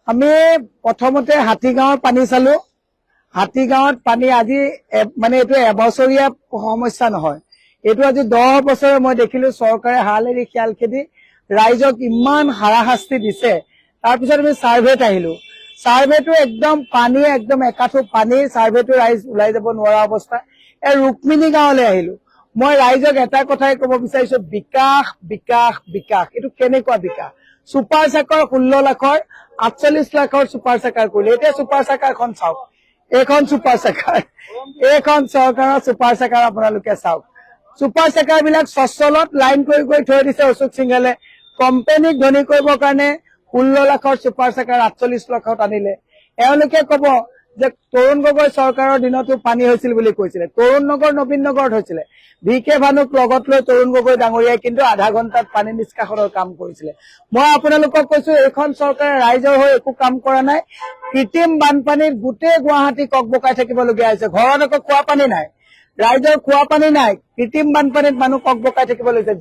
আমি প্ৰথমতে হাতীগাঁৱৰ পানী চালো। হাতীগাঁৱত পানী আজি মানে এইটো এবছৰীয়া সমস্যা নহয়, এইটো আজি 10 বছৰে মই দেখিলো চৰকাৰে হাল এৰি খিয়াল খেদি ৰাইজক ইমান হাৰাশাস্তি দিছে। তাৰপিছত আমি সাৰ্ভেত আহিলো। সাৰ্ভেটো একদম পানী, একদম একাঠু পানী, সাৰ্ভেটো ৰাইজ ওলাই যাব নোৱাৰা অৱস্থা। ৰুক্মিণী গাঁৱলৈ আহিলো। মই ৰাইজক এটা কথাই কব বিচাৰিছো, বিকাশ বিকাশ বিকাশ। এইটো কেনেকুৱা বিকাশ? সুপাৰ চাকাৰ 16 লাখৰ 48 লাখৰ সুপাৰ চাকাৰ কৰিলে। এতিয়া সুপাৰ চাকাৰখন চাওক, এইখন সুপাৰ চাকাৰ, এইখন চৰকাৰৰ সুপাৰ চাকাৰ আপোনালোকে চাওক। সুপাৰ চাকাৰ বিলাক সচলত লাইন কৰি কৰি থৈ দিছে অশোক সিংহালে। কোম্পানীক ধনী কৰিবৰ কাৰণে 16 লাখৰ সুপাৰ চাকাৰ 48 লাখত আনিলে। এওঁলোকে কব যে তৰুণ গগৈ চৰকাৰৰ দিনতো পানী হৈছিল বুলি কৈছিলে। তৰুণ নগৰ নবীন নগৰত হৈছিলে। VK ভানুক লগত লৈ তৰুণ গগৈ ডাঙৰীয়াই কিন্তু আধা ঘণ্টাত পানী নিষ্কাশনৰ কাম কৰিছিলে। মই আপোনালোকক কৈছো, এইখন চৰকাৰে ৰাইজৰ হৈ একো কাম কৰা নাই। কৃত্ৰিম বানপানীত গোটেই গুৱাহাটী ককবকাই থাকিবলগীয়া হৈছে। ঘৰত আকৌ খোৱা পানী নাই, ৰাইজৰ খোৱা পানী নাই। কৃত্ৰিম বানপানীত মানুহ ককবকাই থাকিব লৈছে।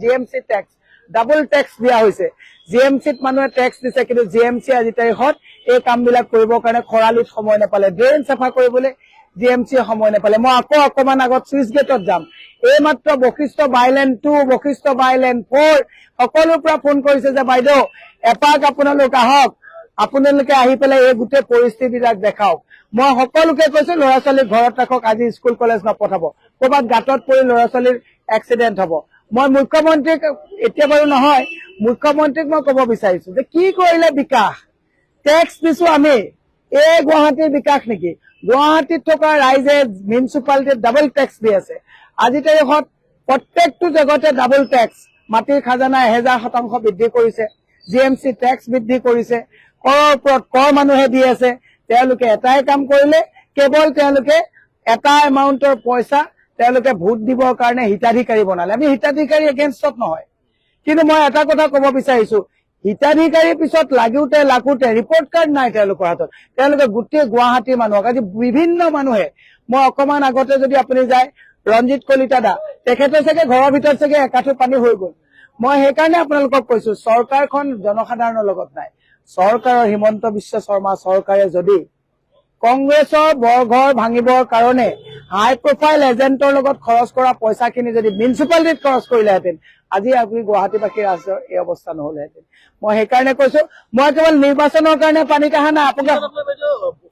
GMC টেক্স, ডাবল টেক্স দিয়া হৈছে। GMCত মানুহে টেক্স দিছে, কিন্তু GMC আজি তাৰিখত এই কামবিলাক কৰিবৰ কাৰণে খৰালিত সময় নাপালে। ড্ৰেইন চাফা কৰিবলৈ GMC সময় নাপালে। মই আকৌ অকমান আগত চুইচ গেটত যাম। এই মাত্ৰ বশিষ্ঠ বাইলেন 2, বশিষ্ঠ বাইলেন 4 সকলোৰ পৰা ফোন কৰিছে যে বাইদেউ এপাক আপোনালোক আহক, আপোনালোকে আহি পেলাই এই গোটেই পৰিস্থিতিবিলাক দেখাওক। মই সকলোকে কৈছো ল'ৰা ছোৱালীক ঘৰত ৰাখক, আজি স্কুল কলেজ নপঠাব। ক'ৰবাত গাঁতত পৰি ল'ৰা ছোৱালীৰ এক্সিডেণ্ট হ'ব। মই মুখ্যমন্ত্ৰীক, এতিয়া বাৰু নহয়, মুখ্যমন্ত্ৰীক মই ক'ব বিচাৰিছো যে কি কৰিলে বিকাশ? টেক্স দিছো আমি, এই গুৱাহাটীৰ বিকাশ নেকি? গুৱাহাটীত থকা ৰাইজে মিউনিচিপালিটিত ডাবল টেক্স দি আছে। আজি তাৰিখত প্ৰত্যেকটো জগতে ডাবল টেক্স। মাটিৰ খাজানা 1000% বৃদ্ধি কৰিছে। GMC টেক্স বৃদ্ধি কৰিছে। কৰৰ ওপৰত কৰ মানুহে দি আছে। তেওঁলোকে এটাই কাম কৰিলে, কেৱল তেওঁলোকে এটা এমাউণ্টৰ পইচা তেওঁলোকে ভোট দিবৰ কাৰণে হিতাধিকাৰী বনালে। আমি হিতাধিকাৰী এগেইনষ্টত নহয়, কিন্তু মই এটা কথা ক'ব বিচাৰিছো, হিতাধিকাৰীৰ পিছত লাগোতে ৰিপৰ্ট কাৰ্ড নাই তেওঁলোকৰ হাতত। তেওঁলোকে গোটেই গুৱাহাটীৰ মানুহক, আজি বিভিন্ন মানুহে, মই অকমান আগতে যদি আপুনি যায়, ৰঞ্জিত কলিতা দা, তেখেতৰ চাগে ঘৰৰ ভিতৰত চাগে একাঠু পানী হৈ গ'ল। মই সেইকাৰণে আপোনালোকক কৈছো, চৰকাৰখন জনসাধাৰণৰ লগত নাই। চৰকাৰৰ হিমন্ত বিশ্ব শৰ্মা চৰকাৰে যদি কংগ্ৰেছৰ বৰঘৰ ভাঙিবৰ কাৰণে হাই প্ৰফাইল এজেণ্টৰ লগত খৰচ কৰা পইচাখিনি যদি মিউনিচিপালিটিত খৰচ কৰিলেহেঁতেন, আজি আপুনি গুৱাহাটীবাসীৰ ৰাজ্যৰ এই অৱস্থা নহলহেঁতেন। মই সেইকাৰণে কৈছো, মই কেৱল নিৰ্বাচনৰ কাৰণে পানীত অহা নাই। আপোনাক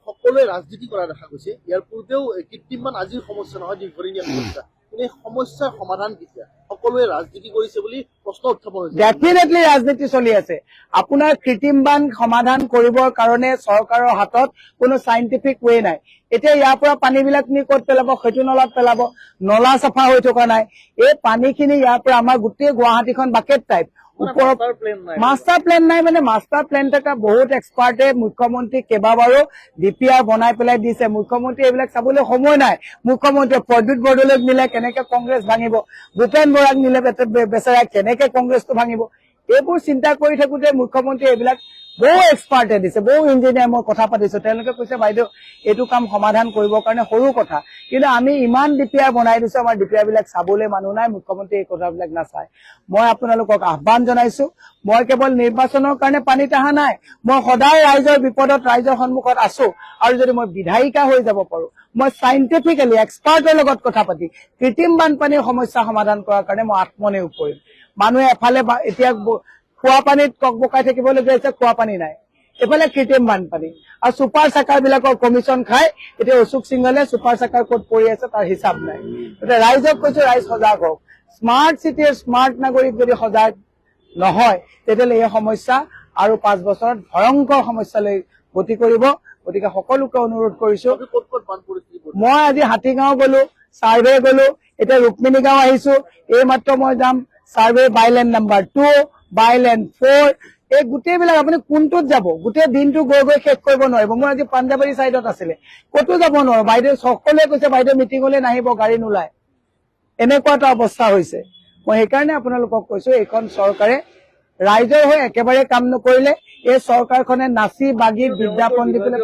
সকলোৱে ৰাজনীতি কৰা দেখা গৈছে। ইয়াৰ পূৰ্বেও কৃত্ৰিম বান আজিৰ সমস্যা নহয়, দীৰ্ঘদিনীয়া সমস্যা। এই সমস্যাৰ সমাধান কেতিয়া? সকলোৱে ৰাজনীতি কৰিছে বুলি প্ৰশ্ন উত্থাপন হৈছে। ডেফিনেটলি ৰাজনীতি চলি আছে। আপোনাৰ কৃত্ৰিম বান সমাধান কৰিবৰ কাৰণে চৰকাৰৰ হাতত কোনো চাইণ্টিফিক ৱে নাই। এতিয়া ইয়াৰ পৰা পানীবিলাক নি ক'ত পেলাব? সেইটো নলাত পেলাব। নলা চাফা হৈ থকা নাই। এই পানীখিনি ইয়াৰ পৰা আমাৰ গোটেই গুৱাহাটীখন বাকেট টাইপ। ওপৰত মাষ্টাৰ প্লেন নাই, মানে মাষ্টাৰ প্লেন থকা বহুত এক্সপাৰ্টে মুখ্যমন্ত্ৰী কেইবাবাৰো DPR বনাই পেলাই দিছে। মুখ্যমন্ত্ৰী এইবিলাক চাবলৈ সময় নাই। মুখ্যমন্ত্ৰীয়ে প্ৰদ্যুৎ বৰদলৈক নিলে কেনেকে কংগ্ৰেছ ভাঙিব, ভূপেন বৰাক নিলে বেচেৰা কেনেকে কংগ্ৰেছটো ভাঙিব, এইবোৰ চিন্তা কৰি থাকোতে মুখ্যমন্ত্ৰীয়ে এইবিলাক বহু এক্সপাৰ্টে দিছে, বহু ইঞ্জিনিয়াৰ মই কথা পাতিছো। তেওঁলোকে কৈছে বাইদেউ এইটো কাম সমাধান কৰিবৰ কাৰণে সৰু কথা, কিন্তু আমি ইমান DPR বনাই দিছো, আমাৰ DPR বিলাক চাবলৈ মানুহ নাই। মুখ্যমন্ত্ৰীয়ে এই কথাবিলাক নাচায়। মই আপোনালোকক আহ্বান জনাইছো, মই কেৱল নিৰ্বাচনৰ কাৰণে পানীত অহা নাই। মই সদায় ৰাইজৰ বিপদত, ৰাইজৰ সন্মুখত আছো। আৰু যদি মই বিধায়িকা হৈ যাব পাৰো, মই চাইণ্টিফিকেলি এক্সপাৰ্টৰ লগত কথা পাতি কৃত্ৰিম বানপানীৰ সমস্যা সমাধান কৰাৰ কাৰণে মই আত্মনিয়োগ কৰিম। মানুহে এফালে এতিয়া খোৱা পানীত ককবকাই থাকিবলগীয়া হৈছে, খোৱা পানী নাই। এফালে কৃত্ৰিম বানপানী আৰু ছুপাৰ চাকাৰ বিলাকৰ কমিশ্যন খাই এতিয়া অশোক সিংহলে ছুপাৰ চাকাৰ ক'ত পৰি আছে তাৰ হিচাপ নাই। এতিয়া ৰাইজক কৈছো, ৰাইজ সজাগ হওক। স্মাৰ্ট চিটিৰ স্মাৰ্ট নাগৰিক যদি সজাগ নহয়, তেতিয়াহ'লে এই সমস্যা আৰু 5 বছৰত ভয়ংকৰ সমস্যালৈ গতি কৰিব। গতিকে সকলোকে অনুৰোধ কৰিছো, মই আজি হাতীগাঁও গলো, সাৰ্ভে গলো, এতিয়া ৰুক্মিণী গাঁও আহিছো। এই মাত্ৰ মই যাম সাৰ্ভে বাইলেন নাম্বাৰ 2, বাইলেন 4, এই গোটেইবিলাক আপুনি কোনটোত যাব? গোটেই দিনটো গৈ গৈ শেষ কৰিব নোৱাৰিব। মই আজি পাঞ্জাবাৰী চাইডত আছিলে, ক'তো যাব নোৱাৰো। বাইদেউ সকলোৱে কৈছে বাইদেউ মিটিঙলৈ নাহিব, গাড়ী নোলায়। এনেকুৱা এটা অৱস্থা হৈছে। মই সেইকাৰণে আপোনালোকক কৈছো, এইখন চৰকাৰে ৰাইজৰ হৈ একেবাৰে কাম নকৰিলে। এই চৰকাৰখনে নাচি বাগি বিজ্ঞাপন দি পেলাই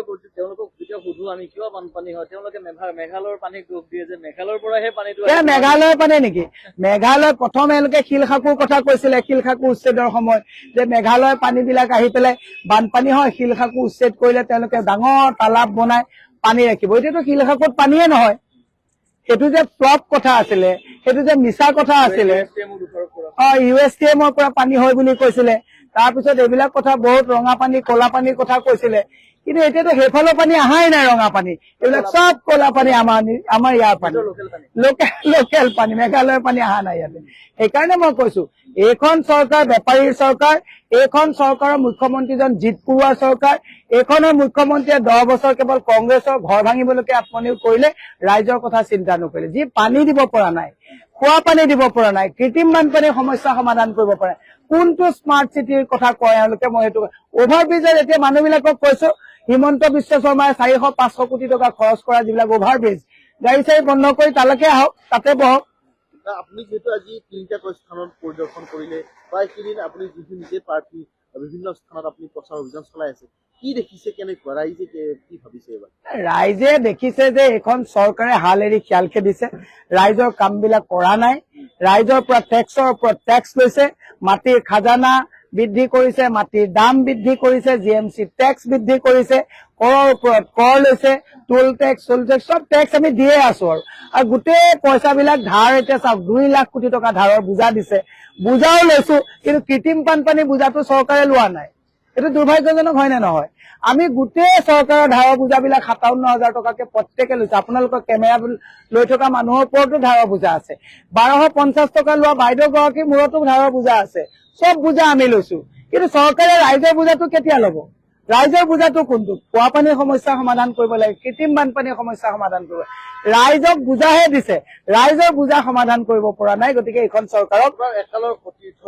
সুধো আমি কিয় বানপানী হয়, তেওঁলোকে মেঘালয়ৰ পানীক দোষ দিয়ে যে মেঘালয়ৰ পৰাহে পানীটো মেঘালয়ৰ পানী নেকি? মেঘালয় প্ৰথম এওঁলোকে শিলখাকুৰ কথা কৈছিলে, শিলখাকু উচ্ছেদৰ সময়ত যে মেঘালয়ৰ পানীবিলাক আহি পেলাই বানপানী হয়, শিলখাকু উচ্ছেদ কৰিলে তেওঁলোকে ডাঙৰ তালাব বনাই পানী ৰাখিব। এতিয়াতো শিলখাকুত পানীয়ে নহয়। সেইটো যে ফ্লপ কথা আছিলে, সেইটো যে মিছা কথা আছিলে। USTM পৰা পানী হয় বুলি কৈছিলে, তাৰপিছত এইবিলাক কথা বহুত ৰঙা পানী কলা পানীৰ কথা কৈছিলে, কিন্তু এতিয়াতো সেইফালৰ পানী অহাই নাই। ৰঙা পানী এইবিলাক চব কলা পানী, আমাৰ ইয়াৰ পানী লোকেল পানী, মেঘালয়ৰ পানী অহা নাই ইয়াতে। সেইকাৰণে মই কৈছো এইখন চৰকাৰ বেপাৰীৰ চৰকাৰ, এইখন চৰকাৰৰ মুখ্যমন্ত্ৰীজন জিতপুৰুৱা চৰকাৰ। এইখনৰ মুখ্যমন্ত্ৰীয়ে 10 বছৰ কেৱল কংগ্ৰেছৰ ঘৰ ভাঙিবলৈকে আত্মনিয়োগ কৰিলে, ৰাইজৰ কথা চিন্তা নকৰিলে। যি পানী দিব পৰা নাই, খোৱা পানী দিব পৰা নাই, কৃত্ৰিম বানপানীৰ সমস্যা সমাধান কৰিব পৰা নাই, কোনটো স্মাৰ্ট চিটিৰ কথা কয় এওঁলোকে? মই সেইটো অভাৰব্ৰিজৰ এতিয়া মানুহবিলাকক কৈছো, হিমন্ত বিশ্ব শৰ্মাই 400-500 কোটি টকা খৰচ কৰা যিবিলাক অভাৰব্ৰিজ, গাড়ী চাড়ী বন্ধ কৰি তালৈকে আহক, তাতে বহক। আপুনি যিহেতু আজি 3টা স্থানত পৰিদৰ্শন কৰিলে, প্ৰায় সেইদিন আপুনি যিটো নিজে প্ৰাৰ্থী বিভিন্ন স্থানত আপুনি প্ৰচাৰ অভিযান চলাই আছে, কি দেখিছে, কেনেকুৱা ৰাইজে কি ভাবিছে? এইবাৰ ৰাইজে দেখিছে যে এইখন চৰকাৰে হাল এৰি খিয়াল খেদিছে, ৰাইজৰ কামবিলাক কৰা নাই, ৰাইজৰ পৰা টেক্সৰ ওপৰত টেক্স লৈছে, মাটিৰ খাজানা বৃদ্ধি কৰিছে, মাটিৰ দাম বৃদ্ধি কৰিছে, GMC টেক্স বৃদ্ধি কৰিছে, কৰৰ ওপৰত কৰ লৈছে, টোল টেক্স চব টেক্স আমি দিয়ে আছো। আৰু গোটেই পইচাবিলাক ধাৰ, এতিয়া চাওক 2 লাখ কোটি টকা ধাৰৰ বোজা দিছে, বোজাও লৈছো, কিন্তু কৃত্ৰিম বানপানী বোজাটো চৰকাৰে লোৱা নাই। এইটো দুৰ্ভাগ্যজনক হয় নে নহয়? আমি গোটেই চৰকাৰৰ ধাৰৰ বোজাবিলাক 57,000 টকাকে প্ৰত্যেকে লৈছে। আপোনালোকৰ কেমেৰা লৈ থকা মানুহৰ ওপৰতো ধাৰৰ বোজা আছে, 1250 টকা লোৱা বাইদেউ গৰাকীৰ মূৰতো ধাৰৰ বোজা আছে, চব বোজা আমি লৈছো। কিন্তু চৰকাৰে ৰাইজৰ বোজাটো কেতিয়া লব? ৰাইজৰ বোজাটো কোনটো? খোৱা পানীৰ সমস্যা সমাধান কৰিব লাগে, কৃত্ৰিম বানপানীৰ সমস্যা সমাধান কৰিব, ৰাইজক বোজাহে দিছে, ৰাইজৰ বোজা সমাধান কৰিব পৰা নাই। গতিকে এইখন চৰকাৰক একালৰ সতীৰ্থ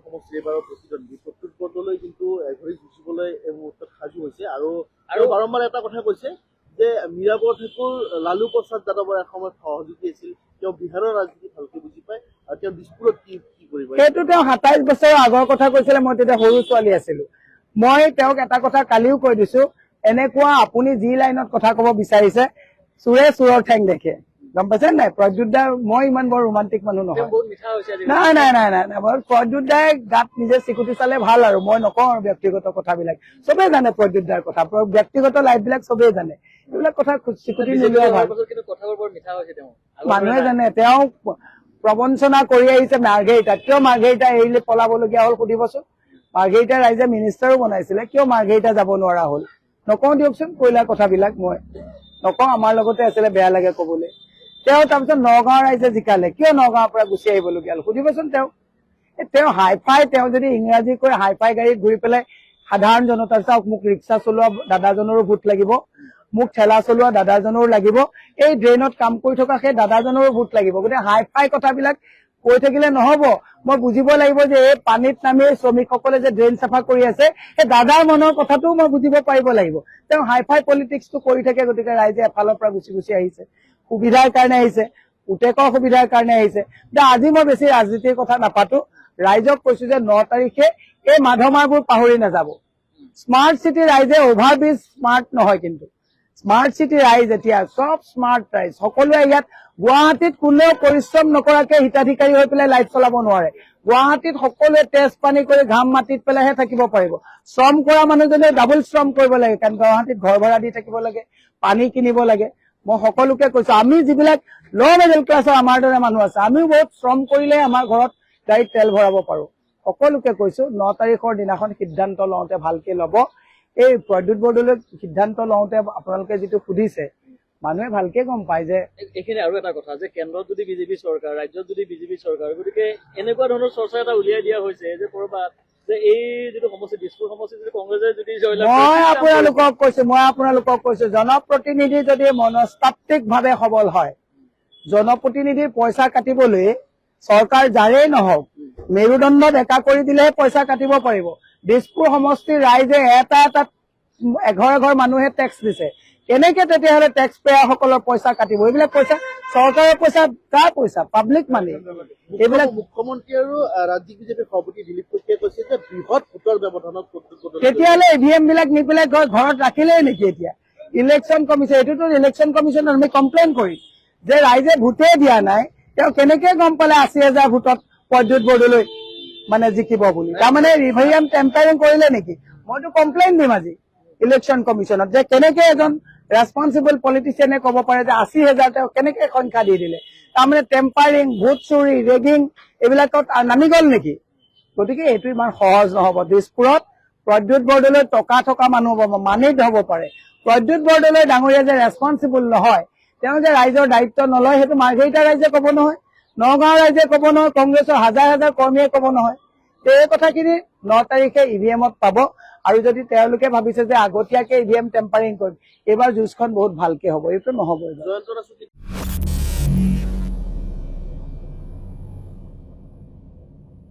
সমষ্টিৰ এবাৰৰ প্ৰতিদ্বন্দ্বী প্ৰত্যুত বৰদলৈ কিন্তু এঘৰি যুঁজিবলৈ এই মুহূৰ্তত সাজু হৈছে। আৰু বাৰম্বাৰ এটা কথা কৈছে যে মীৰা বৰঠাকুৰ লালু প্ৰসাদ যাদৱৰ এসময়ত সহযোগী আছিল, তেওঁ বিহাৰৰ ৰাজনীতি ভালকে বুজি পায়, আৰু তেওঁ দিছপুৰত কি কৰিব? সেইটো তেওঁ 27 বছৰৰ আগৰ কথা কৈছিলে, মই তেতিয়া সৰু ছোৱালী আছিলো। মই তেওঁক এটা কথা কালিও কৈ দিছো, এনেকুৱা আপুনি যি লাইনত কথা কব বিচাৰিছে, চোৰে চোৰৰ ঠেং দেখে, গম পাইছে নাই? প্ৰদ্যুৎ দা, মই ইমান বৰ ৰোমান্টিক মানুহ নহয়। নাই, প্ৰদ্যুৎ দাই গাত নিজে চিকুটি চালে ভাল, আৰু মই নকওঁ আৰু ব্যক্তিগত কথাবিলাক। চবেই জানে প্ৰদ্যুৎ দাৰ কথা, ব্যক্তিগত লাইফ বিলাক চবেই জানে, এইবিলাক কথা চিকুটি নিলোৱা ভাল। মানুহে জানে তেওঁ প্ৰবঞ্চনা কৰি আহিছে মাৰ্ঘেৰিটাত। কিয় মাৰ্ঘেৰিটা এৰিলে পলাবলগীয়া হল সুধিবচোন? মাৰ্ঘেৰিটা ৰাইজে মিনিষ্টাৰো বনাইছিলে, কিয় মাৰ্ঘেৰিটা যাব নোৱাৰা হল? নকওঁ দিয়কচোন, কয়লাৰ কথাবিলাক মই নকওঁ, আমাৰ লগতে আছিলে, বেয়া লাগে কবলৈ। তেওঁ তাৰপিছত নগাঁও ৰাইজে জিকালে, কিয় নগাঁৱৰ পৰা গুচি আহিবলগীয়া হল সুধিবচোন? তেওঁ হাইফাই, তেওঁ যদি ইংৰাজী কৈ হাইফাই গাড়ীত ঘূৰি পেলাই সাধাৰণ জনতা, চাওক মোক ৰিক্সা চলোৱা দাদাজনৰো ভোট লাগিব, মোক ঠেলা চলোৱা দাদাজনৰো লাগিব, এই ড্ৰেইনত কাম কৰি থকা সেই দাদাজনৰো ভোট লাগিব। গতিকে হাইফাই কথাবিলাক কৈ থাকিলে নহব, মই বুজিব লাগিব যে এই পানীত নামি শ্ৰমিকসকলে যে ড্ৰেইন চাফা কৰি আছে, সেই দাদাৰ মনৰ কথাটোও মই বুজিব পাৰিব লাগিব। তেওঁ হাইফাই পলিটিক্সটো কৰি থাকে। গতিকে ৰাইজে এফালৰ পৰা গুচি আহিছে, সুবিধাৰ কাৰণে আহিছে, পুতেকৰ সুবিধাৰ কাৰণে আহিছে। আজি মই বেছি ৰাজনীতিৰ কথা নাপাতো, ৰাইজক কৈছো যে 9 তাৰিখে এই মাধমাৰবোৰ পাহৰি নাযাব। স্মাৰ্ট চিটি ৰাইজে, অভাৰব্ৰিজ স্মাৰ্ট নহয়, কিন্তু স্মাৰ্ট চিটি ৰাইজ এতিয়া চব স্মাৰ্ট ৰাইজ। সকলোৱে ইয়াত গুৱাহাটীত কোনেও পৰিশ্ৰম নকৰাকে হিতাধিকাৰী হৈ পেলাই লাইট চলাব নোৱাৰে। গুৱাহাটীত সকলোৱে তেজ পানী কৰি ঘাম মাটিত পেলাইহে থাকিব পাৰিব। শ্ৰম কৰা মানুহজনে ডাবল শ্ৰম কৰিব লাগে, কাৰণ গুৱাহাটীত ঘৰ ভাড়া দি থাকিব লাগে, পানী কিনিব লাগে। মই সকলোকে কৈছো, আমি যিবিলাক ল' মিডল ক্লাছৰ আমাৰ দৰে মানুহ আছে, আমিও বহুত শ্ৰম কৰিলে আমাৰ ঘৰত গাড়ীত তেল ভৰাব পাৰো। সকলোকে কৈছো 9 তাৰিখৰ দিনাখন সিদ্ধান্ত লওঁতে ভালকে লব। এই প্ৰদ্যুৎ বৰদলৈ সিদ্ধান্ত লওঁতে আপোনালোকে যিটো সুধিছে, মানুহে ভালকে গম পায় যে এইখিনি। আৰু এটা কথা যে কেন্দ্ৰত যদি বিজেপি চৰকাৰ, ৰাজ্যত যদি বিজেপি চৰকাৰ, গতিকে এনেকুৱা ধৰণৰ চৰ্চা এটা উলিয়াই দিয়া হৈছে যে কৰবাত যে এই যিটো সমষ্টি, দিছপুৰ সমষ্টি যদি কংগ্ৰেছে যদি মই আপোনালোকক কৈছো জনপ্ৰতিনিধি যদি মনস্তাত্ত্বিক ভাৱে সবল হয়, জনপ্ৰতিনিধিৰ পইচা কাটিবলৈ চৰকাৰ যাৰেই নহওক মেৰুদণ্ড ডেকা কৰি দিলেহে পইচা কাটিব পাৰিব। দিছপুৰ সমষ্টিৰ ৰাইজে এটা এঘৰ মানুহে টেক্স দিছে, কেনেকে তেতিয়াহ'লে টেক্স পেয়াৰসকলৰ পইচা কাটিব? এইবিলাক পইচা চৰকাৰৰ পইচা, কাৰ পইচা? পাব্লিক মানি। এইবিলাক মুখ্যমন্ত্ৰী আৰু ৰাজ্যিক বিজেপিৰ সভাপতি দিলীপ কটকীয়ে কৈছে যে বৃহৎ ভোটৰ ব্যৱধানত তেতিয়াহ'লে EVM বিলাক নি পেলাই ঘৰত ৰাখিলেই নেকি? এতিয়া ইলেকশ্যন কমিশ্যন, এইটোতো ইলেকশ্যন কমিশ্যনত আমি কমপ্লেইন কৰিম যে ৰাইজে ভোটে দিয়া নাই, তেওঁ কেনেকে গম পালে 80,000 ভোটত প্ৰদ্যুৎ বৰদলৈ মানে জিকিব বুলি? তাৰমানে ইভিএম টেম্পাৰিং কৰিলে নেকি? মইতো কমপ্লেইন দিম আজি ইলেকশ্যন কমিশ্যনত যে কেনেকে এজন ৰেছপন্সিবল পলিটিচিয়ানে ক'ব পাৰে যে 80,000 তেওঁ কেনেকে সংখ্যা দি দিলে? তাৰমানে টেম্পাৰিং, ভোট চুৰি, ৰেগিং এইবিলাকত নামি গ'ল নেকি? গতিকে এইটো ইমান সহজ নহ'ব। দিছপুৰত প্ৰদ্যুৎ বৰদলৈ টকা থকা মানুহ হ'ব, মানিত হ'ব পাৰে। প্ৰদ্যুৎ বৰদলৈ ডাঙৰীয়া যে ৰেছপন্সিবল নহয়, তেওঁ যে ৰাইজৰ দায়িত্ব নলয়, সেইটো মাৰ্ঘেৰিটা ৰাইজে ক'ব নহয়, নগাঁও ৰাইজে ক'ব নহয়, কংগ্ৰেছৰ হাজাৰ হাজাৰ কৰ্মীয়ে ক'ব নহয়। এই কথাখিনি 9 তাৰিখে ইভিএমত পাব। আৰু যদি তেওঁলোকে ভাবিছে যে আগতীয়াকে ইভিএম টেম্পাৰিং কৰিম, এইবাৰ যুঁজখন বহুত ভালকে হ'ব, এইটো নহ'ব। জয়ন্ত